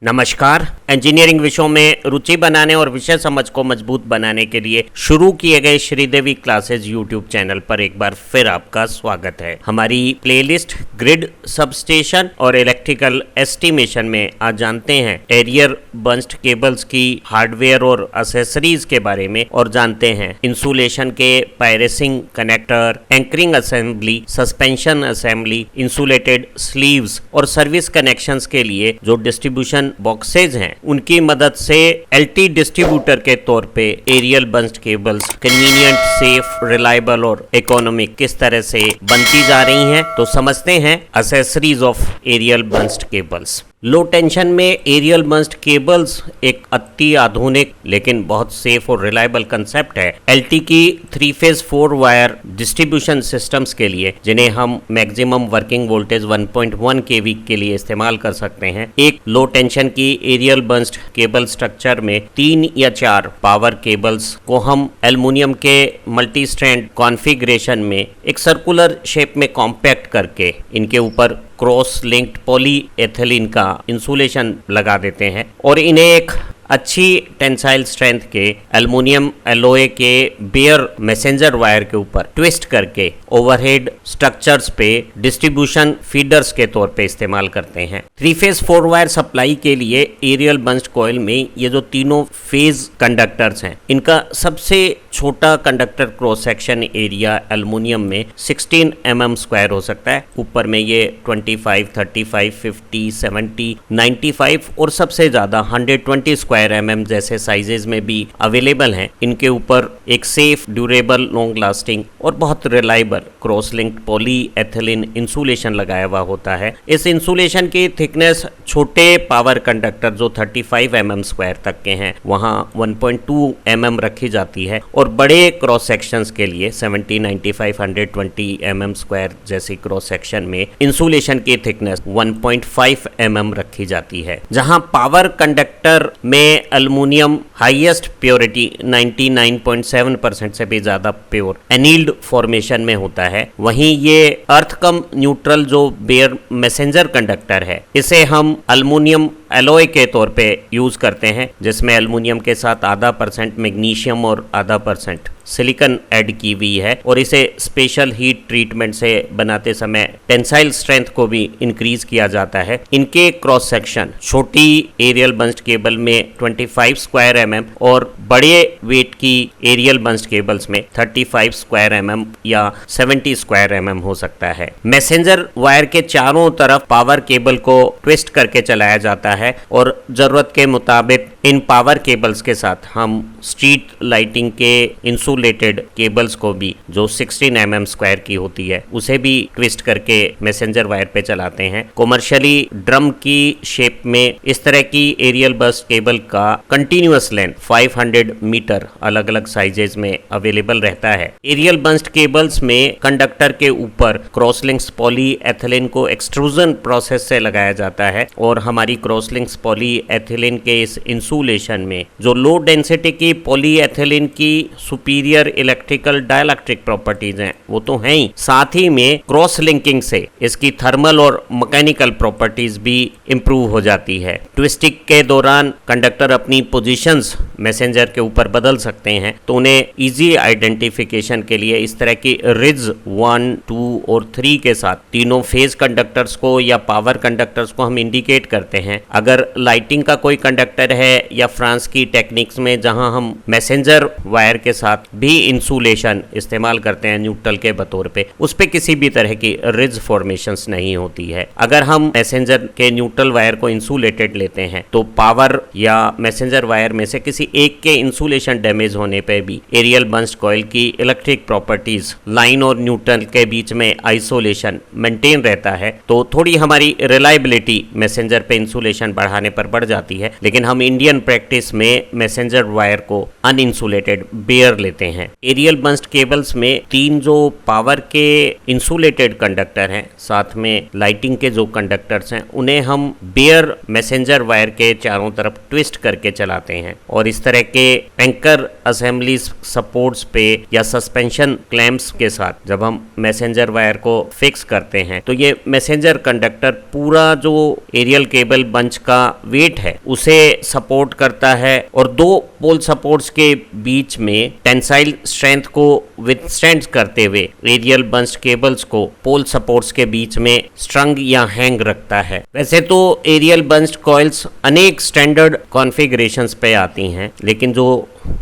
नमस्कार। इंजीनियरिंग विषयों में रुचि बनाने और विषय समझ को मजबूत बनाने के लिए शुरू किए गए श्रीदेवी क्लासेज यूट्यूब चैनल पर एक बार फिर आपका स्वागत है। हमारी प्लेलिस्ट ग्रिड सबस्टेशन और इलेक्ट्रिकल एस्टिमेशन में आज जानते हैं एरियर बंच्ड केबल्स की हार्डवेयर और एसेसरीज के बारे में और जानते हैं इंसुलेशन के piercing connector, anchoring assembly, suspension assembly, insulated sleeves और सर्विस कनेक्शंस के लिए जो डिस्ट्रीब्यूशन बॉक्सेज हैं उनकी मदद से एलटी डिस्ट्रीब्यूटर के तौर पे aerial bunched cables convenient, safe, reliable और इकोनॉमिक किस तरह से बनती जा रही हैं। तो समझते हैं accessories of aerial bunched cables. Low tension में एरियल बंच्ड केबल्स एक अति आधुनिक लेकिन बहुत सेफ और रिलायबल कंसेप्ट है एलटी की 3 फेज 4 वायर डिस्ट्रीब्यूशन सिस्टम्स के लिए, जिन्हें हम मैक्सिमम वर्किंग वोल्टेज 1.1 केवी के लिए इस्तेमाल कर सकते हैं। एक लो टेंशन की एरियल बंच्ड केबल स्ट्रक्चर में 3 या 4 पावर केबल्स को हम एल्युमिनियम के मल्टी स्ट्रैंड कॉन्फ़िगरेशन में एक सर्कुलर शेप में कॉम्पैक्ट करके इनके ऊपर क्रॉस लिंक्ड पॉलीएथिलीन का इंसुलेशन लगा देते हैं और इन्हें एक अच्छी टेंसाइल स्ट्रेंथ के एल्युमिनियम एलॉय के बेयर मैसेंजर वायर के ऊपर ट्विस्ट करके ओवरहेड स्ट्रक्चर्स पे डिस्ट्रीब्यूशन फीडर्स के तौर पे इस्तेमाल करते हैं। 3 फेज 4 वायर सप्लाई के लिए एरियल बंच्ड कॉइल में ये जो तीनों फेज कंडक्टर्स हैं, इनका सबसे छोटा conductor cross section area aluminium में 16 mm स्क्वायर हो सकता है। ऊपर में ये 25, 35, 50, 70, 95 और सबसे ज्यादा 120 स्क्वायर mm जैसे साइजेज में भी अवेलेबल हैं। इनके ऊपर एक सेफ, ड्यूरेबल, लॉन्ग लास्टिंग और बहुत reliable cross linked polyethylene insulation लगाया हुआ होता है। इस इंसुलेशन की थिकनेस छोटे पावर कंडक्टर जो 35 mm स्क्वायर तक के हैं वहां 1.2 mm रखी जाती है और बड़े क्रॉस सेक्शंस के लिए 70, 95, 120 mm स्क्वायर जैसी क्रॉस सेक्शन में इंसुलेशन की थिकनेस 1.5 mm रखी जाती है। जहां पावर कंडक्टर में एल्युमिनियम हाईएस्ट प्योरिटी 99.7% से भी ज्यादा प्योर एनील्ड फॉर्मेशन में होता है, वहीं ये अर्थ कम न्यूट्रल जो बेयर मैसेंजर कंडक्टर है, इसे हम एल्युमिनियम एलॉय के तौर पे यूज करते हैं, जिसमें एल्युमिनियम के साथ 0.5% मैग्नीशियम और 0.5% सिलिकॉन ऐड की हुई है और इसे स्पेशल हीट ट्रीटमेंट से बनाते समय टेंसाइल स्ट्रेंथ को भी इंक्रीज किया जाता है। इनके क्रॉस सेक्शन छोटी एरियल बंच्ड केबल में 25 स्क्वायर mm और बड़े वेट की एरियल बंच्ड केबल्स में 35 स्क्वायर mm या 70 स्क्वायर mm हो सकता है। मैसेंजर वायर के चारों तरफ पावर केबल को ट्विस्ट करके चलाया जाता है और जरूरत के मुताबिक इन पावर केबल्स के साथ हम स्ट्रीट लाइटिंग के इंसुलेटेड केबल्स को भी जो 16 mm स्क्वायर की होती है उसे भी ट्विस्ट करके मैसेंजर वायर पे चलाते हैं। कॉमर्शियली ड्रम की शेप में इस तरह की एरियल बंच्ड केबल का कंटिन्यूअस लेंथ 500 मीटर अलग अलग साइजेज में अवेलेबल रहता है। एरियल बंच्ड केबल्स में कंडक्टर के ऊपर क्रॉस लिंक्स पॉलीएथिलीन को एक्सट्रूजन प्रोसेस से लगाया जाता है और हमारी क्रॉस लिंक्स पॉलीएथिलीन के इस इंसुलेशन में जो लो डेंसिटी की पॉलीएथिलीन की सुपीरियर इलेक्ट्रिकल डाइलेक्ट्रिक प्रॉपर्टीज हैं वो तो हैं ही, साथ ही में क्रॉस लिंकिंग से इसकी थर्मल और मैकेनिकल प्रॉपर्टीज भी इंप्रूव हो जाती है। ट्विस्टिंग के दौरान कंडक्टर अपनी पोजीशंस मैसेंजर के ऊपर बदल सकते हैं, तो उन्हें इजी आइडेंटिफिकेशन के लिए इस तरह की रिज 1, 2 और 3 के साथ तीनों फेज कंडक्टर्स को या पावर कंडक्टर्स को हम इंडिकेट करते हैं। अगर लाइटिंग का कोई कंडक्टर है या फ्रांस की टेक्निक्स में जहां हम मैसेंजर वायर के साथ भी इंसुलेशन इस्तेमाल करते हैं न्यूट्रल के बतौर पे, उस पे किसी भी तरह की रिज फॉर्मेशंस नहीं होती है। अगर हम मैसेंजर के न्यूट्रल वायर को इंसुलेटेड लेते हैं तो पावर या मैसेंजर वायर में से किसी एक के इंसुलेशन डैमेज होने पे भी एरियल बंच्ड कॉइल की इलेक्ट्रिक प्रॉपर्टीज लाइन और न्यूट्रल के बीच में आइसोलेशन मेंटेन रहता है, तो थोड़ी हमारी रिलायबिलिटी मैसेंजर पे इंसुलेशन बढ़ाने पर बढ़ जाती है। लेकिन हम इंडियन प्रैक्टिस में मैसेंजर वायर को अनइंसुलेटेड बेयर लेते हैं। एरियल बंच्ड केबल्स में 3 जो पावर के इंसुलेटेड कंडक्टर हैं, साथ में लाइटिंग के जो कंडक्टर्स हैं, उन्हें हम बेयर मैसेंजर वायर के चारों तरफ ट्विस्ट करके चलाते हैं और इस इस तरह के एंकर असेंबली सपोर्ट्स पे या सस्पेंशन क्लैंप्स के साथ जब हम मैसेंजर वायर को फिक्स करते हैं तो ये मैसेंजर कंडक्टर पूरा जो एरियल केबल बंच का वेट है उसे सपोर्ट करता है और दो पोल सपोर्ट्स के बीच में टेंसाइल स्ट्रेंथ को विथस्टैंड करते हुए एरियल बंच केबल्स को पोल सपोर्ट्स के बीच में स्ट्रंग या हैंग रखता है। वैसे तो एरियल बंच कॉइल्स अनेक स्टैंडर्ड कॉन्फ़िगरेशंस पे आती हैं, लेकिन जो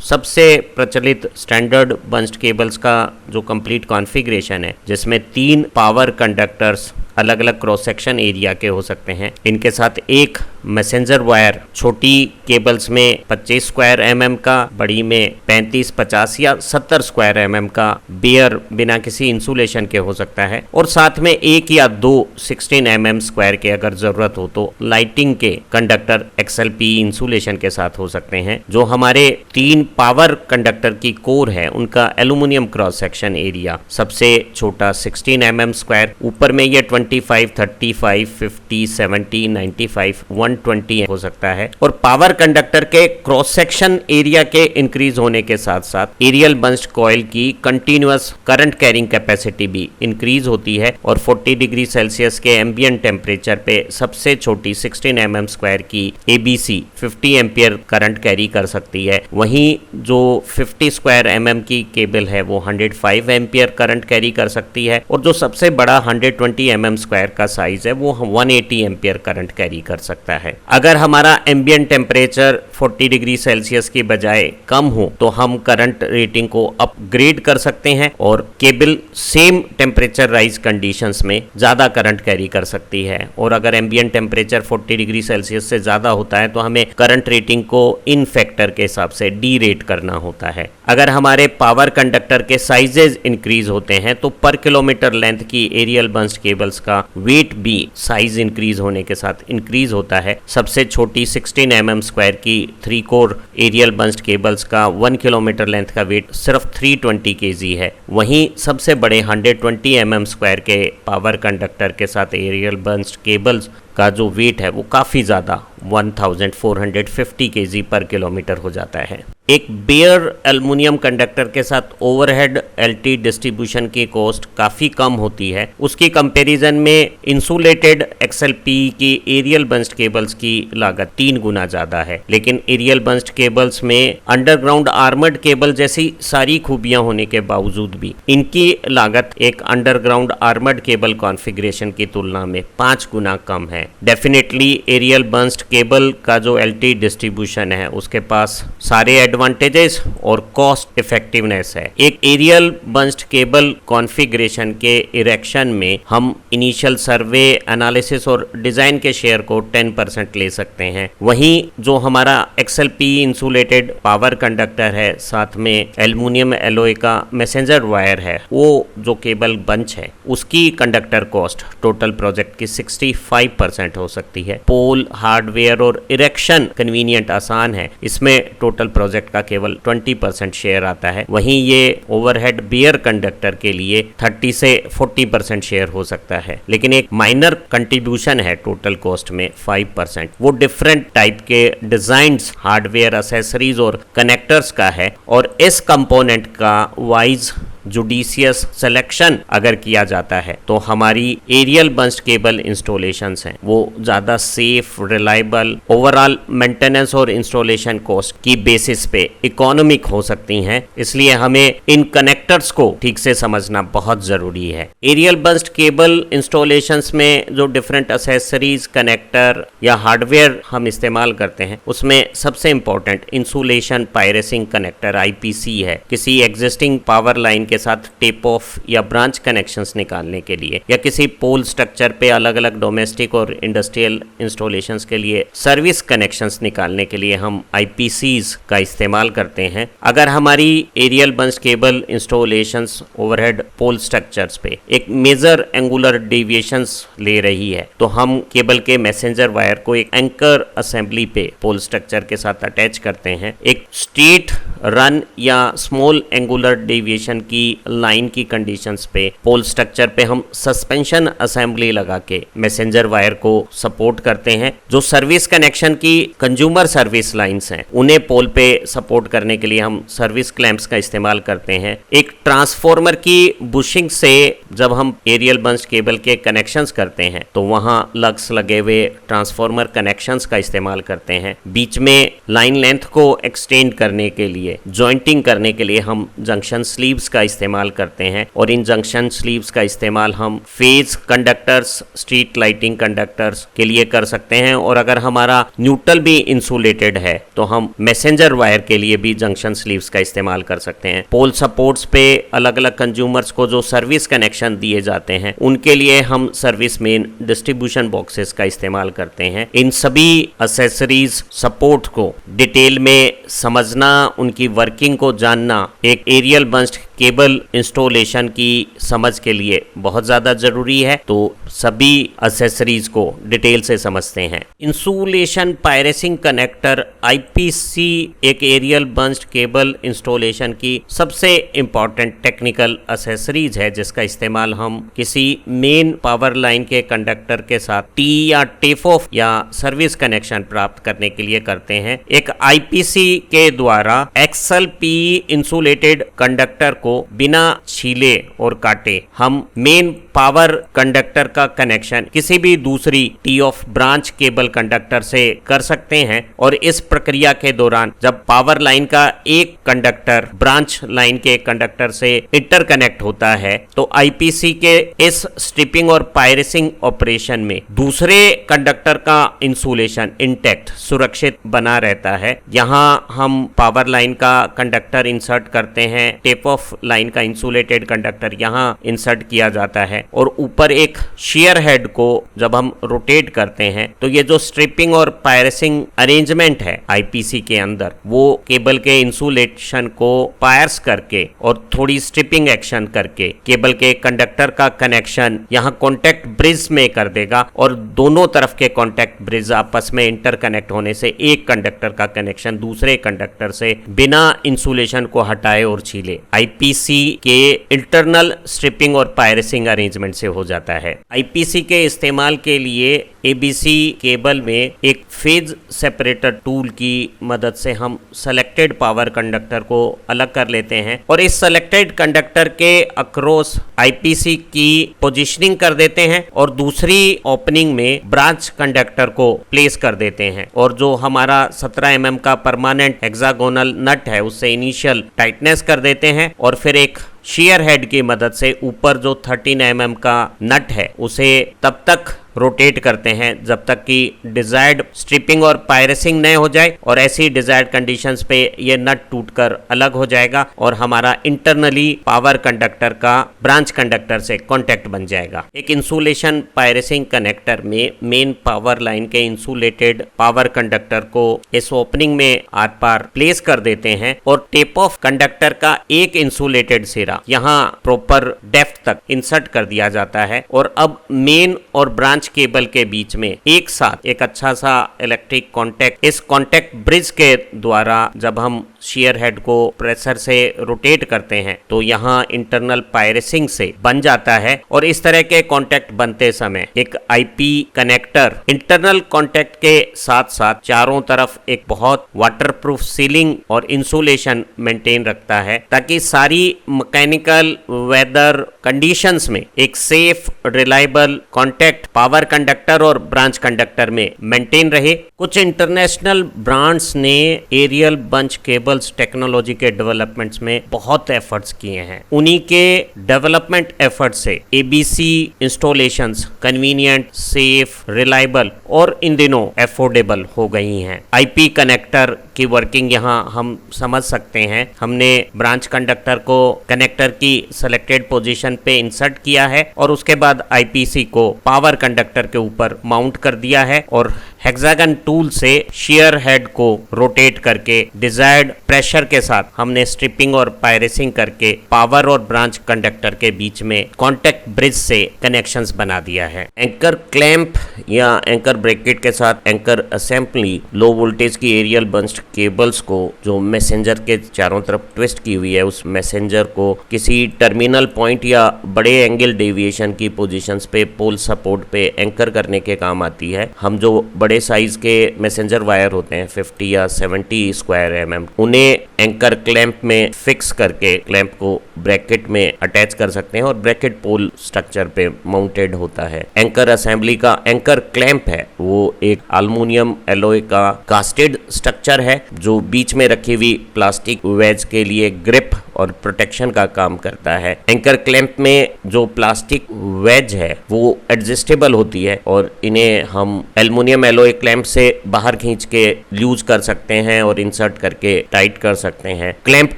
सबसे प्रचलित स्टैंडर्ड बंच्ड केबल्स का जो कंप्लीट कॉन्फ़िगरेशन है जिसमें 3 पावर कंडक्टर्स अलग अलग क्रॉस सेक्शन एरिया के हो सकते हैं, इनके साथ एक मैसेंजर वायर छोटी केबल्स में 25 स्क्वायर mm का, बड़ी में 35, 50 या 70 स्क्वायर mm का बेयर बिना किसी इंसुलेशन के हो सकता है, और साथ में एक या दो 16 mm स्क्वायर के अगर जरूरत हो तो लाइटिंग के कंडक्टर XLPE इंसुलेशन के साथ हो सकते हैं। जो हमारे 3 पावर कंडक्टर की कोर है उनका एल्यूमिनियम क्रॉस सेक्शन एरिया सबसे छोटा 16 mm स्क्वायर, ऊपर में ये 25, 35, 50, 70, 95, 120 हो सकता है। और पावर कंडक्टर के क्रॉस सेक्शन एरिया के इंक्रीज होने के साथ साथ एरियल बंच्ड कॉइल की कंटिन्यूअस करंट कैरिंग कैपेसिटी भी इंक्रीज होती है और 40 डिग्री सेल्सियस के एम्बिएंट टेम्परेचर पे सबसे छोटी 16 mm स्क्वायर की ABC 50 एम्पियर करंट कैरी कर सकती है। वहीं जो 50 स्क्वायर mm की केबल है वो 105 एम्पियर करंट कैरी कर सकती है, और जो सबसे बड़ा 120 mm स्क्वायर का साइज है वो 180 एम्पियर करंट कैरी कर सकता है। अगर हमारा एम्बिएंट टेम्परेचर 40 डिग्री सेल्सियस की बजाय कम हो तो हम करंट रेटिंग को अपग्रेड कर सकते हैं और cable same temperature rise conditions में ज्यादा करंट कैरी कर सकती है। और अगर एम्बिएंट टेम्परेचर 40 डिग्री सेल्सियस से ज्यादा होता है तो हमें करंट रेटिंग को इन फैक्टर के हिसाब से डी रेट करना होता है। अगर हमारे पावर कंडक्टर के साइजेज इंक्रीज होते हैं तो पर किलोमीटर लेंथ की एरियल बंच्ड केबल्स का वेट भी साइज इंक्रीज होने के साथ इंक्रीज होता है। सबसे छोटी 16 mm स्क्वायर की 3 कोर एरियल बंच्ड केबल्स का 1 किलोमीटर लेंथ का वेट सिर्फ 320 kg है। वहीं सबसे बड़े 120 mm स्क्वायर के पावर कंडक्टर के साथ एरियल बंच्ड केबल्स का जो वेट है वो काफ़ी ज़्यादा 1450 kg पर किलोमीटर हो जाता है। एक बेयर एल्युमिनियम कंडक्टर के साथ ओवरहेड LT डिस्ट्रीब्यूशन की कॉस्ट काफ़ी कम होती है। उसकी कंपैरिजन में इंसुलेटेड XLPE की एरियल बंच्ड केबल्स की लागत 3 गुना ज़्यादा है, लेकिन एरियल बंच्ड केबल्स में अंडरग्राउंड आर्मर्ड केबल जैसी सारी खूबियां होने के बावजूद भी इनकी लागत एक अंडरग्राउंड आर्मर्ड केबल कॉन्फ़िगरेशन की तुलना में 5 गुना कम है। डेफिनेटली एरियल बंच्ड केबल का जो LT डिस्ट्रीब्यूशन है उसके पास सारे एडवांटेजेस और कॉस्ट इफेक्टिवनेस है। एक एरियल बंच्ड केबल कॉन्फ़िगरेशन के इरेक्शन में हम इनिशियल सर्वे, एनालिसिस और डिज़ाइन के शेयर को 10% ले सकते हैं। वहीं जो हमारा XLPE इंसुलेटेड पावर कंडक्टर है साथ में एल्युमिनियम एलॉय का मैसेंजर वायर है, वो जो केबल बंच है उसकी कंडक्टर कॉस्ट टोटल प्रोजेक्ट की 65% हो सकती है। पोल, हार्डवेयर और इरेक्शन कन्वीनियंट आसान है, इसमें टोटल प्रोजेक्ट का केवल 20% शेयर आता है। वहीं ये ओवरहेड बेयर कंडक्टर के लिए 30 से 40% शेयर हो सकता है, लेकिन एक माइनर कंट्रीब्यूशन है टोटल कॉस्ट में 5%। वो डिफरेंट टाइप के डिजाइन्स, हार्डवेयर, एक्सेसरीज और कनेक्टर्स का है, और इस कंपोनेंट का वाइज जुडिशियस सिलेक्शन अगर किया जाता है तो हमारी एरियल बंच्ड केबल इंस्टॉलेशंस हैं वो ज़्यादा सेफ, रिलायबल, ओवरऑल मेंटेनेंस और इंस्टॉलेशन कॉस्ट की बेसिस पे इकोनॉमिक हो सकती हैं। इसलिए हमें इन कनेक्टर्स को ठीक से समझना बहुत ज़रूरी है। एरियल बंच्ड केबल इंस्टॉलेशंस में जो डिफरेंट एक्सेसरीज, कनेक्टर या हार्डवेयर हम इस्तेमाल करते हैं उसमें सबसे important insulation piercing connector IPC है। किसी एग्जिस्टिंग पावर लाइन के साथ टेप ऑफ या ब्रांच कनेक्शंस निकालने के लिए या किसी पोल स्ट्रक्चर पे अलग अलग डोमेस्टिक और इंडस्ट्रियल इंस्टॉलेशंस के लिए सर्विस कनेक्शंस निकालने के लिए हम IPCs का इस्तेमाल करते हैं। अगर हमारी एरियल बंच्ड केबल इंस्टॉलेशंस ओवरहेड पोल स्ट्रक्चर्स पे एक मेजर एंगुलर डेविएशंस ले रही है तो हम केबल के मैसेंजर वायर को एक एंकर असेंबली पे पोल स्ट्रक्चर के साथ अटैच करते हैं। एक स्ट्रेट रन या स्मॉल एंगुलर डेविएशन की की लाइन की कंडीशंस पे पोल स्ट्रक्चर पे हम सस्पेंशन असेंबली लगा के मैसेंजर वायर को सपोर्ट करते हैं। जो सर्विस कनेक्शन की कंज्यूमर सर्विस लाइंस हैं उन्हें पोल पे सपोर्ट करने के लिए हम सर्विस क्लैंप्स का इस्तेमाल करते हैं। एक ट्रांसफॉर्मर की बुशिंग से जब हम एरियल बंच केबल के कनेक्शंस करते हैं तो वहां लग्स लगे हुए ट्रांसफॉर्मर कनेक्शंस का इस्तेमाल करते हैं। बीच में लाइन लेंथ को एक्सटेंड करने के लिए, जॉइंटिंग करने के लिए हम जंक्शन स्लीव्स का इस्तेमाल करते हैं और इन जंक्शन स्लीव्स का इस्तेमाल हम phase conductors, street lighting conductors के लिए कर सकते हैं। और अगर हमारा न्यूट्रल भी इंसुलेटेड है तो हम मैसेंजर वायर के लिए भी जंक्शन स्लीव्स का इस्तेमाल कर सकते हैं। पोल सपोर्ट्स पे अलग अलग कंज्यूमर्स को जो सर्विस कनेक्शन दिए जाते हैं उनके लिए हम सर्विस मेन डिस्ट्रीब्यूशन बॉक्सेस का इस्तेमाल करते हैं। इन सभी एक्सेसरीज सपोर्ट को डिटेल में समझना, उनकी वर्किंग को जानना एक एरियल बंच्ड केबल इंस्टॉलेशन की समझ के लिए बहुत ज़्यादा ज़रूरी है। तो सभी एक्सेसरीज को डिटेल से समझते हैं। इंसुलेशन पायरेसिंग कनेक्टर आईपीसी एक एरियल बंच्ड केबल इंस्टॉलेशन की सबसे इम्पॉर्टेंट टेक्निकल एक्सेसरीज है जिसका इस्तेमाल हम किसी मेन पावर लाइन के कंडक्टर के साथ टी या टेप ऑफ या सर्विस कनेक्शन प्राप्त करने के लिए करते हैं। एक आईपीसी के द्वारा एक्सएलपी इंसुलेटेड कंडक्टर को बिना छीले और काटे हम मेन पावर कंडक्टर का कनेक्शन किसी भी दूसरी T of branch cable conductor से कर सकते हैं। और इस प्रक्रिया के दौरान जब पावर लाइन का एक कंडक्टर ब्रांच लाइन के कंडक्टर से इंटरकनेक्ट होता है तो आईपीसी के इस स्ट्रिपिंग और पायरेसिंग ऑपरेशन में दूसरे कंडक्टर का इंसुलेशन इंटैक्ट, सुरक्षित बना रहता है। यहाँ हम पावर लाइन का कंडक्टर इंसर्ट करते हैं, टेप ऑफ लाइन का इंसुलेटेड कंडक्टर यहाँ इंसर्ट किया जाता है और ऊपर एक शेयर हेड को जब हम रोटेट करते हैं तो ये जो स्ट्रिपिंग और पायरेसिंग अरेंजमेंट है आईपीसी के अंदर वो केबल के इंसुलेशन को पायर्स करके और थोड़ी स्ट्रिपिंग एक्शन करके केबल के कंडक्टर का कनेक्शन यहाँ कॉन्टेक्ट ब्रिज में कर देगा और दोनों तरफ के कॉन्टेक्ट ब्रिज आपस में इंटरकनेक्ट होने से एक कंडक्टर का कनेक्शन दूसरे कंडक्टर से बिना इंसुलेशन को हटाए और छीले आईपीसी के इंटरनल स्ट्रिपिंग और पायरेसिंग अरेंजमेंट से हो जाता है। आईपीसी के इस्तेमाल के लिए एबीसी केबल में एक फेज सेपरेटर टूल की मदद से हम सेलेक्टेड पावर कंडक्टर को अलग कर लेते हैं और इस सेलेक्टेड कंडक्टर के अक्रॉस आईपीसी की पोजीशनिंग कर देते हैं और दूसरी ओपनिंग में ब्रांच कंडक्टर को प्लेस कर देते हैं और जो हमारा 17 mm का परमानेंट हेक्सागोनल नट है उससे इनिशियल टाइटनेस कर देते हैं और फिर एक शेयर हेड की मदद से ऊपर जो 13 mm का नट है उसे तब तक रोटेट करते हैं जब तक कि डिजायर्ड स्ट्रिपिंग और पायरेसिंग न हो जाए और ऐसी डिजायर्ड कंडीशंस पे ये नट टूटकर अलग हो जाएगा और हमारा इंटरनली पावर कंडक्टर का ब्रांच कंडक्टर से कांटेक्ट बन जाएगा। एक इंसुलेशन पायरेसिंग कनेक्टर में मेन पावर लाइन के इंसुलेटेड पावर कंडक्टर को इस ओपनिंग में आर पार प्लेस कर देते हैं और टेप ऑफ कंडक्टर का एक इंसुलेटेड सिरा यहाँ प्रॉपर डेप्थ तक इंसर्ट कर दिया जाता है और अब मेन और ब्रांच केबल के बीच में एक साथ एक अच्छा सा इलेक्ट्रिक कांटेक्ट, इस कांटेक्ट ब्रिज के द्वारा जब हम शेयर हेड को प्रेशर से रोटेट करते हैं तो यहाँ इंटरनल पायरेसिंग से बन जाता है और इस तरह के कांटेक्ट बनते समय एक आईपी कनेक्टर इंटरनल कांटेक्ट के साथ साथ चारों तरफ एक बहुत वाटरप्रूफ सीलिंग और इंसुलेशन मेंटेन रखता है ताकि सारी मैकेनिकल वेदर कंडीशंस में एक safe reliable contact power conductor और ब्रांच कंडक्टर में मेंटेन रहे। कुछ इंटरनेशनल ब्रांड्स ने एरियल बंच केबल्स टेक्नोलॉजी के डेवलपमेंट्स में बहुत एफर्ट्स किए हैं। उन्हीं के डेवलपमेंट एफर्ट से ABC installations convenient, safe, reliable और इन दिनों अफोर्डेबल हो गई हैं। आईपी कनेक्टर की वर्किंग यहाँ हम समझ सकते हैं। हमने ब्रांच कंडक्टर को कनेक्टर की सेलेक्टेड पोजीशन पे इंसर्ट किया है और उसके बाद आईपीसी को पावर कंडक्टर के ऊपर माउंट कर दिया है और हेक्सागन टूल से शेयर हेड को रोटेट करके डिजायर्ड प्रेशर के साथ हमने स्ट्रिपिंग और पायरेसिंग करके पावर और ब्रांच कंडक्टर के बीच में कॉन्टेक्ट ब्रिज से कनेक्शंस बना दिया है। एंकर क्लैंप या एंकर ब्रैकेट के साथ एंकर असेंबली लो वोल्टेज की एरियल बंच्ड केबल्स को जो मैसेंजर के चारों तरफ ट्विस्ट की हुई है, उस मैसेंजर को किसी टर्मिनल पॉइंट या बड़े एंगल डेविएशन की पोजीशंस पे पोल सपोर्ट पे एंकर करने के काम आती है। हम जो बड़े साइज के मैसेंजर वायर होते हैं 50 या 70 स्क्वायर mm, उन्हें एंकर क्लैंप में फिक्स करके क्लैंप को ब्रैकेट में अटैच कर सकते हैं और ब्रैकेट पोल स्ट्रक्चर पे माउंटेड होता है। एंकर असेंबली का एंकर क्लैंप है वो एक एल्युमिनियम एलॉय का कास्टेड स्ट्रक्चर है जो बीच में रखी हुई प्लास्टिक वेज के लिए ग्रिप और प्रोटेक्शन का काम करता है। एंकर क्लैंप में जो प्लास्टिक वेज है वो एडजस्टेबल होती है और इन्हें हम एल्युमिनियम एलॉय क्लैंप से बाहर खींच के लूज कर सकते हैं और इंसर्ट करके टाइट कर सकते हैं। क्लैंप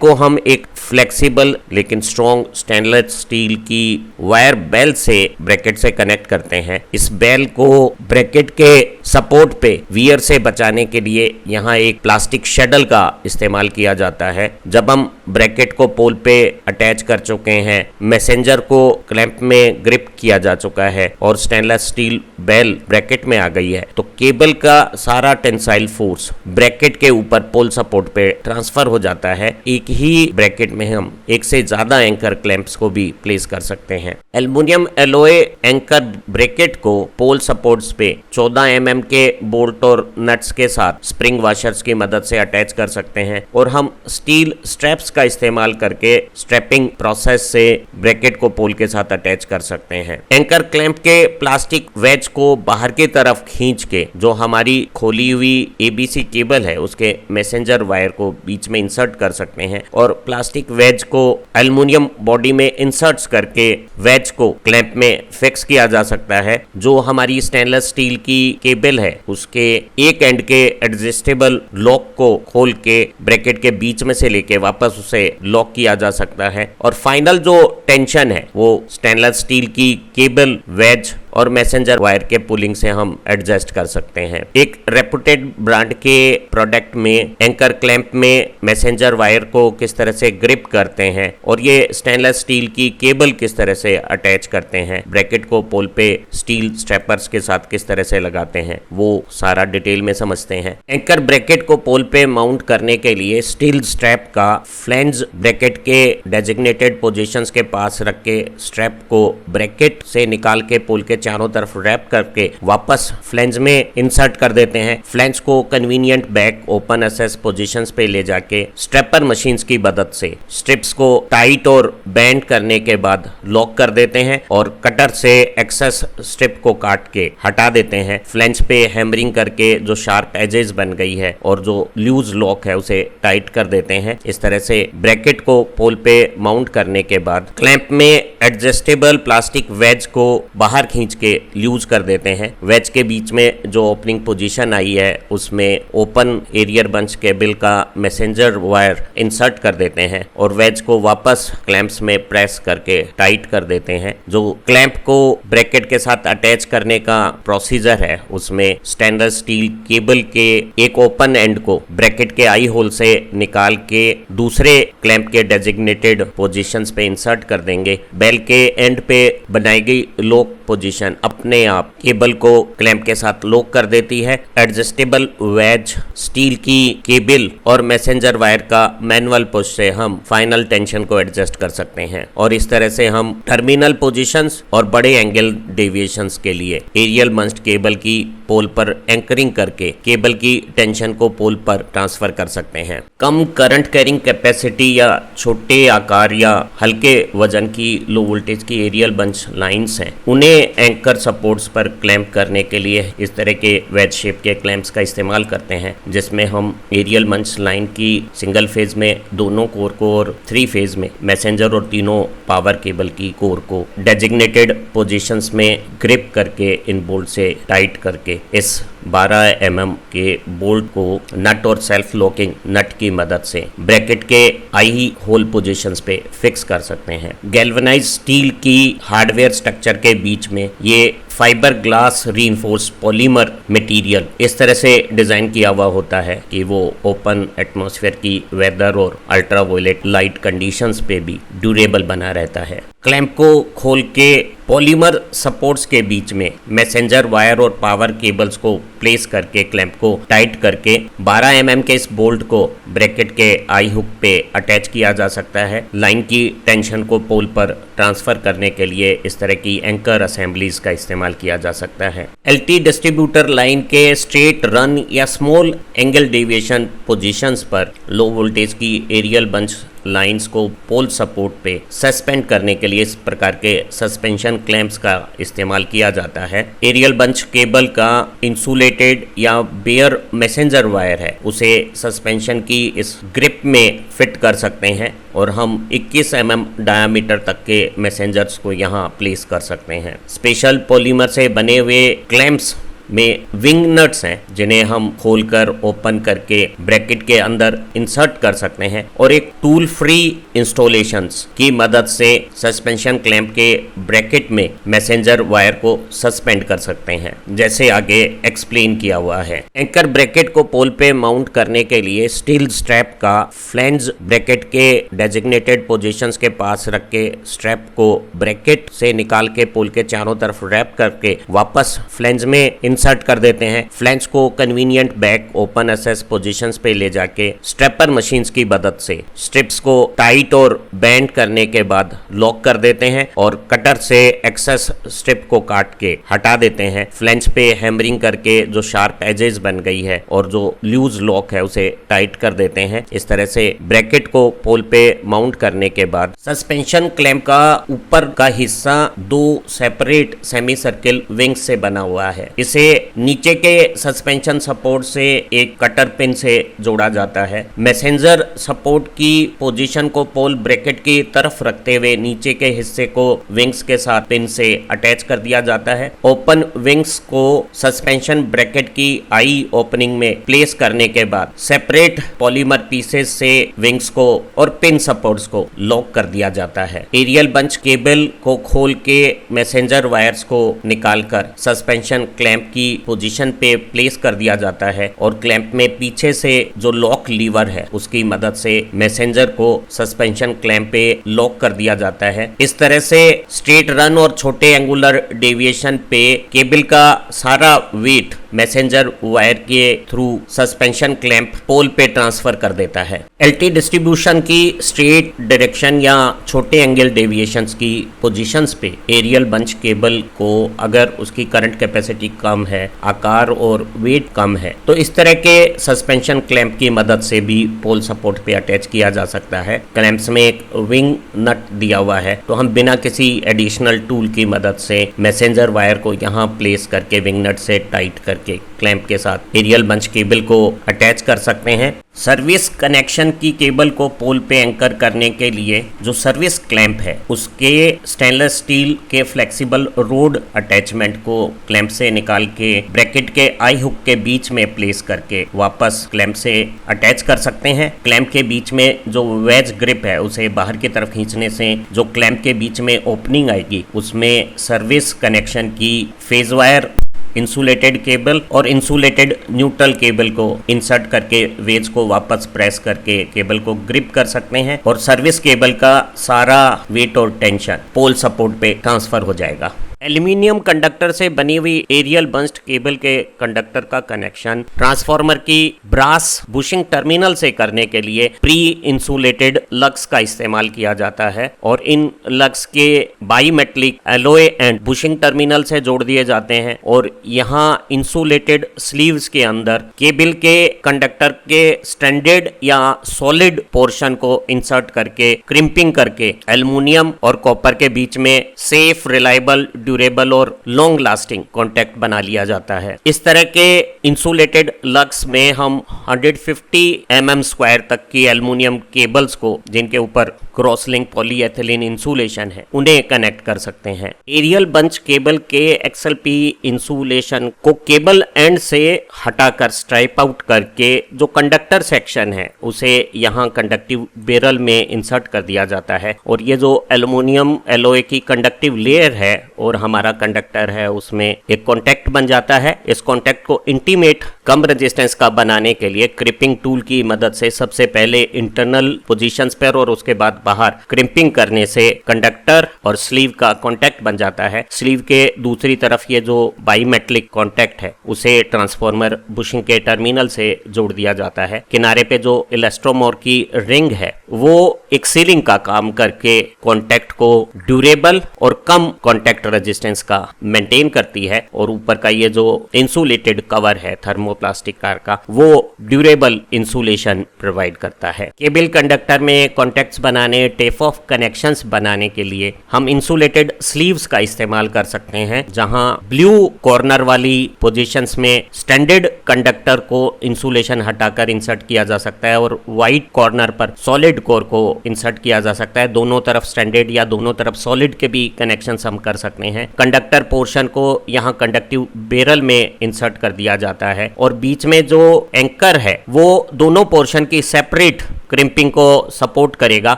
को हम एक फ्लेक्सिबल लेकिन स्ट्रॉन्ग स्टेनलेस स्टील की वायर बेल से ब्रैकेट से कनेक्ट करते हैं। इस बेल को ब्रैकेट के सपोर्ट पे वियर से बचाने के लिए यहाँ एक प्लास्टिक शेडल का इस्तेमाल किया जाता है। जब हम ब्रैकेट को पोल पे अटैच कर चुके हैं, मैसेंजर को क्लैंप में ग्रिप किया जा चुका है और स्टेनलेस स्टील बेल ब्रैकेट में आ गई है, तो केबल का सारा टेंसाइल फोर्स ब्रैकेट के ऊपर पोल सपोर्ट पे ट्रांसफर हो जाता है। एक ही ब्रैकेट में हम एक से ज्यादा एंकर क्लैंप्स को भी प्लेस कर सकते हैं। एल्युमिनियम एलॉय एंकर ब्रैकेट को पोल सपोर्ट्स पे 14 mm के बोल्ट और नट्स के साथ स्प्रिंग वाशर्स की मदद से अटैच कर सकते हैं और हम स्टील स्ट्रैप्स का इस्तेमाल करके स्ट्रैपिंग प्रोसेस से ब्रैकेट को पोल के साथ अटैच कर सकते हैं। एंकर क्लैंप के प्लास्टिक वेज को बाहर की तरफ खींच के जो हमारी खोली हुई एबीसी केबल है उसके मैसेंजर वायर को बीच में इंसर्ट कर सकते हैं और प्लास्टिक वेज को एल्युमिनियम बॉडी में इंसर्ट्स करके वेज को क्लैंप में फिक्स किया जा सकता है। जो हमारी स्टेनलेस स्टील की केबल है उसके एक एंड के एडजस्टेबल लॉक को खोल के ब्रैकेट के बीच में से लेके वापस उसे लॉक किया जा सकता है और फाइनल जो टेंशन है वो स्टेनलेस स्टील की केबल वेज और मैसेंजर वायर के पुलिंग से हम एडजस्ट कर सकते हैं। एक रेपुटेड ब्रांड के प्रोडक्ट में एंकर क्लैंप में मैसेंजर वायर को किस तरह से ग्रिप करते हैं और ये स्टेनलेस स्टील की केबल किस तरह से अटैच करते हैं, ब्रैकेट को पोल पे स्टील स्ट्रैपर्स के साथ किस तरह से लगाते हैं, वो सारा डिटेल में समझते हैं। एंकर ब्रैकेट को पोल पे माउंट करने के लिए स्टील स्ट्रैप का फ्लैंज ब्रैकेट के डेजिग्नेटेड पोजीशंस के पास रख के स्ट्रैप को ब्रैकेट से निकाल के पोल के चारों तरफ रैप करके वापस फ्लैंज में इंसर्ट कर देते हैं। फ्लैंज को convenient back open access positions पे ले जाके स्ट्रैपर मशीन्स की मदद से स्ट्रिप्स को टाइट और बैंड करने के बाद लॉक कर देते हैं और कटर से एक्सेस स्ट्रिप को काट के हटा देते हैं। फ्लैंज पे हैमरिंग करके जो शार्प एजेस बन गई है और जो लूज लॉक है उसे टाइट कर देते हैं। इस तरह से ब्रैकेट को पोल पे माउंट करने के बाद क्लैंप में एडजस्टेबल प्लास्टिक वेज को बाहर खींच के लूज कर देते हैं। वेज के बीच में जो ओपनिंग पोजीशन आई है उसमें ओपन एरियर बंच केबल का मैसेंजर वायर इंसर्ट कर देते हैं और वेज को वापस क्लैंप्स में प्रेस करके टाइट कर देते हैं। जो क्लैंप को ब्रैकेट के साथ अटैच करने का प्रोसीजर है उसमें स्टेनलेस स्टील केबल के एक ओपन एंड को ब्रैकेट के आई होल से निकाल के दूसरे क्लैंप के डेजिग्नेटेड पोजीशंस पे इंसर्ट कर देंगे। बेल के एंड पे बनाई गई लॉक पोजीशन अपने आप केबल को क्लैंप के साथ लॉक कर देती है। एडजस्टेबल वेज स्टील की केबल और मैसेंजर वायर का मैनुअल पुश से हम फाइनल टेंशन को एडजस्ट कर सकते हैं और इस तरह से हम टर्मिनल पोजीशंस और बड़े एंगल डेविएशंस के लिए एरियल बंच्ड केबल की पोल पर एंकरिंग करके केबल की टेंशन को पोल पर ट्रांसफर कर सकते हैं। कम करंट कैरिंग कैपेसिटी या छोटे आकार या हल्के वजन की लो वोल्टेज की एरियल बंच लाइंस हैं, उन्हें एंकर सपोर्ट्स पर क्लैंप करने के लिए इस तरह के वेज शेप के क्लैंप्स का इस्तेमाल करते हैं, जिसमें हम एरियल बंच लाइन की सिंगल फेज में दोनों कोर को और 3 फेज में मैसेंजर और तीनों पावर केबल की कोर को डेजिग्नेटेड पोजीशंस में ग्रिप करके इन बोल्ट से टाइट करके इस 12 mm के बोल्ट को नट और सेल्फ लॉकिंग नट की मदद से ब्रैकेट के आई होल पोजीशंस पे फिक्स कर सकते हैं। गैल्वेनाइज स्टील की हार्डवेयर स्ट्रक्चर के बीच में ये fibre glass reinforce polymer material इस तरह से डिजाइन किया हुआ होता है कि वो ओपन एटमॉस्फेयर की वेदर और अल्ट्रावायलेट लाइट कंडीशंस पे भी ड्यूरेबल बना रहता है। क्लैंप को खोल के पॉलीमर सपोर्ट्स के बीच में मैसेंजर वायर और पावर केबल्स को प्लेस करके क्लैंप को टाइट करके 12 mm के इस बोल्ट को ब्रैकेट के आई हुक पे अटैच किया जा सकता है। लाइन की टेंशन को पोल पर ट्रांसफर करने के लिए इस तरह की एंकर असेंबलीज का इस्तेमाल किया जा सकता है। एलटी डिस्ट्रीब्यूटर लाइन के स्ट्रेट रन या स्मॉल एंगल डेविएशन पोजीशंस पर लो वोल्टेज की एरियल बंच लाइंस को पोल सपोर्ट पे सस्पेंड करने के लिए इस प्रकार के सस्पेंशन क्लैंप्स का इस्तेमाल किया जाता है। एरियल बंच केबल का इंसुलेटेड या बेयर मैसेंजर वायर है, उसे सस्पेंशन की इस ग्रिप में फिट कर सकते हैं और हम 21 mm डायामीटर तक के मैसेंजर्स को यहाँ प्लेस कर सकते हैं। स्पेशल पॉलीमर से बने हुए क्लैंप्स में विंग नट्स हैं जिन्हें हम खोलकर ओपन करके ब्रैकेट के अंदर इंसर्ट कर सकते हैं और एक टूल फ्री इंस्टॉलेशंस की मदद से सस्पेंशन क्लैंप के ब्रैकेट में मैसेंजर वायर को सस्पेंड कर सकते हैं, जैसे आगे एक्सप्लेन किया हुआ है। एंकर ब्रैकेट को पोल पे माउंट करने के लिए स्टील स्ट्रैप का फ्लैंज ब्रैकेट के डेजिग्नेटेड पोजीशंस के पास रख के स्ट्रैप को ब्रैकेट से निकाल के पोल के चारों तरफ रैप करके वापस फ्लैंज में इंसर्ट कर देते हैं। फ्लैंज को convenient back open SS positions पे ले जाके स्ट्रेपर मशीन्स की मदद से स्ट्रिप्स को टाइट और बैंड करने के बाद लॉक कर देते हैं और कटर से एक्सेस स्ट्रिप को काट के हटा देते हैं। फ्लैंज पे हैमरिंग करके जो शार्प एजेस बन गई है और जो लूज लॉक है उसे टाइट कर देते हैं। इस तरह से ब्रैकेट को पोल पे माउंट करने के बाद सस्पेंशन क्लैंप का ऊपर का हिस्सा दो सेपरेट सेमी सर्किल विंग्स से बना हुआ है। इसे नीचे के सस्पेंशन सपोर्ट से एक कटर पिन से जोड़ा जाता है। मैसेंजर सपोर्ट की पोजीशन को पोल ब्रैकेट की तरफ रखते हुए नीचे के हिस्से को विंग्स के साथ पिन से अटैच कर दिया जाता है। ओपन विंग्स को सस्पेंशन ब्रैकेट की आई ओपनिंग में प्लेस करने के बाद सेपरेट पॉलीमर पीसेस से विंग्स को और पिन सपोर्ट्स को लॉक कर दिया जाता है। एरियल बंच केबल को खोल के मैसेंजर वायर्स को निकालकर सस्पेंशन क्लैंप की पोजीशन पे प्लेस कर दिया जाता है और क्लैंप में पीछे से जो लॉक लीवर है उसकी मदद से मैसेंजर को सस्पेंशन क्लैंप पे लॉक कर दिया जाता है। इस तरह से स्ट्रेट रन और छोटे एंगुलर डेविएशन पे केबल का सारा वेट मैसेंजर वायर के थ्रू सस्पेंशन क्लैंप पोल पे ट्रांसफर कर देता है। एलटी डिस्ट्रीब्यूशन की स्ट्रेट डायरेक्शन या छोटे एंगल डेविएशंस की पोजीशंस पे एरियल बंच केबल को अगर उसकी करंट कैपेसिटी कम है, आकार और वेट कम है, तो इस तरह के सस्पेंशन क्लैंप की मदद से भी पोल सपोर्ट पे अटैच किया जा सकता है। क्लैंप्स में एक विंग नट दिया हुआ है तो हम बिना किसी एडिशनल टूल की मदद से मैसेंजर वायर को यहाँ प्लेस करके विंग नट से टाइट करके क्लैंप के साथ एरियल बंच केबल को अटैच कर सकते हैं। सर्विस कनेक्शन की केबल को पोल पे एंकर करने के लिए जो सर्विस क्लैंप है उसके स्टेनलेस स्टील के फ्लेक्सिबल रोड अटैचमेंट को क्लैंप से निकाल के ब्रैकेट के आई हुक के बीच में प्लेस करके वापस क्लैंप से अटैच कर सकते हैं। क्लैंप के बीच में जो वेज ग्रिप है उसे बाहर की तरफ खींचने से जो क्लैंप के बीच में ओपनिंग आएगी उसमें सर्विस कनेक्शन की फेज वायर, इंसुलेटेड केबल और इंसुलेटेड न्यूट्रल केबल को इंसर्ट करके वेज को वापस प्रेस करके केबल को ग्रिप कर सकते हैं और सर्विस केबल का सारा वेट और टेंशन पोल सपोर्ट पे ट्रांसफर हो जाएगा। एल्यूमिनियम कंडक्टर से बनी हुई एरियल बंच्ड केबल के कंडक्टर का कनेक्शन ट्रांसफार्मर की ब्रास बुशिंग टर्मिनल से करने के लिए प्री इंसुलेटेड लग्स का इस्तेमाल किया जाता है और इन लग्स के बाईमेटलिक एलोय एंड बुशिंग टर्मिनल से जोड़ दिए जाते हैं और यहाँ इंसुलेटेड स्लीव्स के अंदर केबल के कंडक्टर के स्टैंडर्ड या सॉलिड पोर्शन को इंसर्ट करके क्रिम्पिंग करके एल्यूमिनियम और कॉपर के बीच में सेफ रिलायबल ड्यूरेबल और लॉन्ग लास्टिंग कॉन्टैक्ट बना लिया जाता है। इस तरह के इंसुलेटेड लग्स में हम 150 mm स्क्वायर तक की एल्युमिनियम केबल्स को, जिनके ऊपर क्रॉस लिंक पॉलीएथिलीन इंसुलेशन है, उन्हें कनेक्ट कर सकते हैं। एरियल बंच केबल के XLP इंसुलेशन को केबल एंड से हटाकर स्ट्राइप आउट करके जो कंडक्टर सेक्शन है उसे यहाँ कंडक्टिव बेरल में इंसर्ट कर दिया जाता है, और ये जो एल्युमिनियम एलॉय की कंडक्टिव लेयर है और हमारा कंडक्टर है, उसमें एक कॉन्टैक्ट बन जाता है। इस कॉन्टैक्ट को इंटीमेट कम रेजिस्टेंस का बनाने के लिए क्रिपिंग टूल की मदद से सबसे पहले इंटरनल पोजीशंस पर और उसके बाद बाहर क्रिम्पिंग करने से कंडक्टर और स्लीव का कॉन्टैक्ट बन जाता है। स्लीव के दूसरी तरफ ये जो बाईमेटलिक कॉन्टैक्ट है उसे ट्रांसफार्मर बुशिंग के टर्मिनल से जोड़ दिया जाता है। किनारे पे जो इलास्टोमोर की रिंग है वो एक सीलिंग का काम करके कॉन्टैक्ट को ड्यूरेबल और कम कॉन्टैक्ट रेजिस्टेंस का मेंटेन करती है, और ऊपर का ये जो इंसुलेटेड कवर है थर्मोप्लास्टिक कार का, वो ड्यूरेबल इंसुलेशन प्रोवाइड करता है। केबल कंडक्टर में कॉन्टैक्ट्स बनाने, टेप ऑफ कनेक्शंस बनाने के लिए हम इंसुलेटेड स्लीव्स का इस्तेमाल कर सकते हैं, जहां ब्लू कॉर्नर वाली पोजीशंस में स्टैंडर्ड कंडक्टर को इंसुलेशन हटाकर इंसर्ट किया जा सकता है और व्हाइट कॉर्नर पर सॉलिड कोर को इंसर्ट किया जा सकता है। दोनों तरफ स्टैंडर्ड या दोनों तरफ सॉलिड के भी कनेक्शंस हम कर सकते हैं। कंडक्टर पोर्शन को यहाँ कंडक्टिव बेरल में इंसर्ट कर दिया जाता है, और बीच में जो एंकर है वो दोनों पोर्शन की सेपरेट क्रिम्पिंग को सपोर्ट करेगा,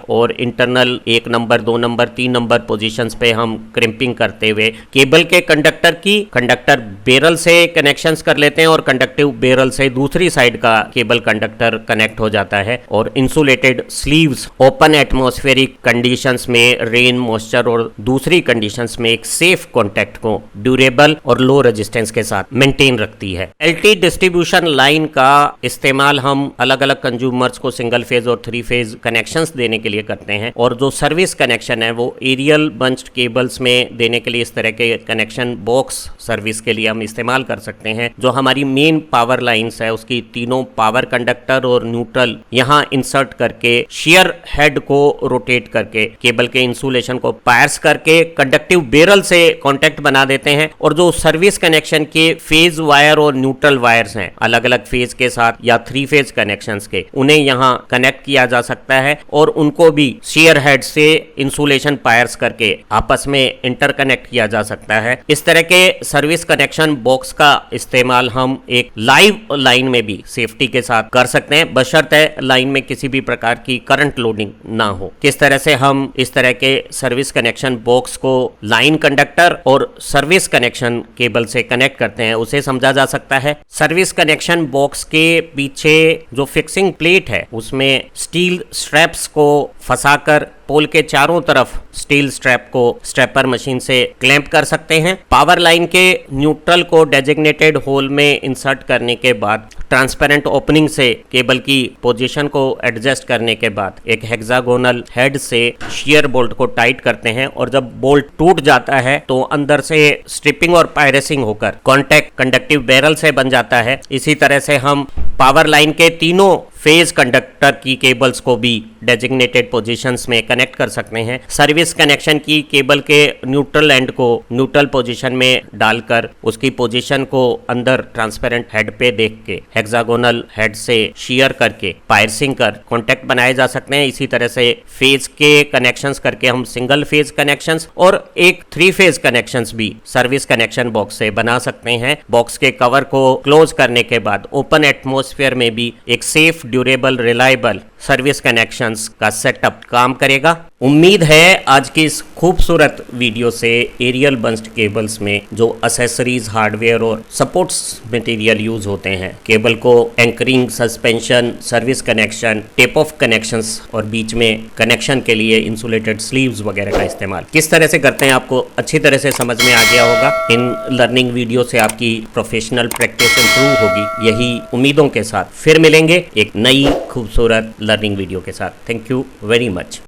और internal 1 number 2 number 3 number positions पे हम क्रिम्पिंग करते हुए केबल के कंडक्टर बेरल से कनेक्शंस कर लेते हैं, और कंडक्टिव बेरल से दूसरी साइड का केबल कंडक्टर कनेक्ट हो जाता है। और insulated sleeves open atmospheric conditions में, रेन, मॉइस्चर और दूसरी कंडीशंस में एक सेफ कॉन्टैक्ट को ड्यूरेबल और लो रेजिस्टेंस के साथ मेंटेन रखती है। LT डिस्ट्रीब्यूशन लाइन का इस्तेमाल हम अलग अलग कंज्यूमर्स को सिंगल फेज और 3 फेज कनेक्शंस देने के लिए करते हैं, और जो सर्विस कनेक्शन है वो एरियल बंच्ड केबल्स में देने के लिए इस तरह के कनेक्शन बॉक्स सर्विस के लिए हम इस्तेमाल कर सकते हैं। जो हमारी मेन पावर लाइंस है उसकी तीनों पावर कंडक्टर और न्यूट्रल यहाँ इंसर्ट करके शेयर हेड को रोटेट करके केबल के इंसुलेशन को पायर्स करके कंडक्टिव बेरल से कॉन्टैक्ट बना देते हैं, और जो सर्विस कनेक्शन के फेज वायर और न्यूट्रल वायर्स हैं अलग अलग फेज के साथ या 3 फेज कनेक्शंस के, उन्हें यहाँ कनेक्ट किया जा सकता है, और उनको भी शेयर हेड से इंसुलेशन पायर्स करके आपस में इंटरकनेक्ट किया जा सकता है। इस तरह के सर्विस कनेक्शन बॉक्स का इस्तेमाल हम एक लाइव लाइन में भी सेफ्टी के साथ कर सकते हैं, बशर्ते लाइन में किसी भी प्रकार की करंट लोडिंग ना हो। किस तरह से हम इस तरह के सर्विस कनेक्शन बॉक्स को लाइन कंडक्टर और सर्विस कनेक्शन केबल से कनेक्ट करते हैं उसे समझा जा सकता है। सर्विस कनेक्शन बॉक्स के पीछे जो फिक्सिंग प्लेट है उसमें स्टील स्ट्रैप्स को फंसाकर पोल के चारों तरफ स्टील स्ट्रैप को स्ट्रैपर मशीन से क्लैंप कर सकते हैं। पावर लाइन के न्यूट्रल को डेजिग्नेटेड होल में इंसर्ट करने के बाद ट्रांसपेरेंट ओपनिंग से केबल की पोजीशन को एडजस्ट करने के बाद एक हेक्सागोनल हेड से शेयर बोल्ट को टाइट करते हैं, और जब बोल्ट टूट जाता है तो अंदर से स्ट्रिपिंग और पायरेसिंग होकर कॉन्टैक्ट कंडक्टिव बैरल से बन जाता है। इसी तरह से हम पावर लाइन के तीनों फेज कंडक्टर की केबल्स को भी डेजिग्नेटेड पोजीशंस में कनेक्ट कर सकते हैं। सर्विस कनेक्शन की केबल के न्यूट्रल एंड को न्यूट्रल पोजीशन में डालकर उसकी पोजीशन को अंदर ट्रांसपेरेंट हेड पे देख के हेक्सागोनल हेड से शेयर करके पायर्सिंग कर कॉन्टैक्ट बनाए जा सकते हैं। इसी तरह से फेज के कनेक्शंस करके हम सिंगल फेज कनेक्शंस और एक 3 फेज कनेक्शंस भी सर्विस कनेक्शन बॉक्स से बना सकते हैं। बॉक्स के कवर को क्लोज करने के बाद ओपन एटमॉस्फेयर में भी एक safe, durable, reliable service connections का सेटअप काम करेगा। उम्मीद है आज की इस खूबसूरत वीडियो से एरियल बंच्ड केबल्स में जो एसेसरीज, हार्डवेयर और सपोर्ट्स मटेरियल यूज होते हैं, केबल को anchoring, suspension, service connection, tape of connections और बीच में कनेक्शन के लिए इंसुलेटेड स्लीव्स वगैरह का इस्तेमाल किस तरह से करते हैं आपको अच्छी तरह से समझ में आ गया होगा। इन लर्निंग वीडियो से आपकी प्रोफेशनल प्रैक्टिस इंप्रूव होगी, यही उम्मीदों के साथ फिर मिलेंगे एक नई खूबसूरत लर्निंग वीडियो के साथ। Thank you very much.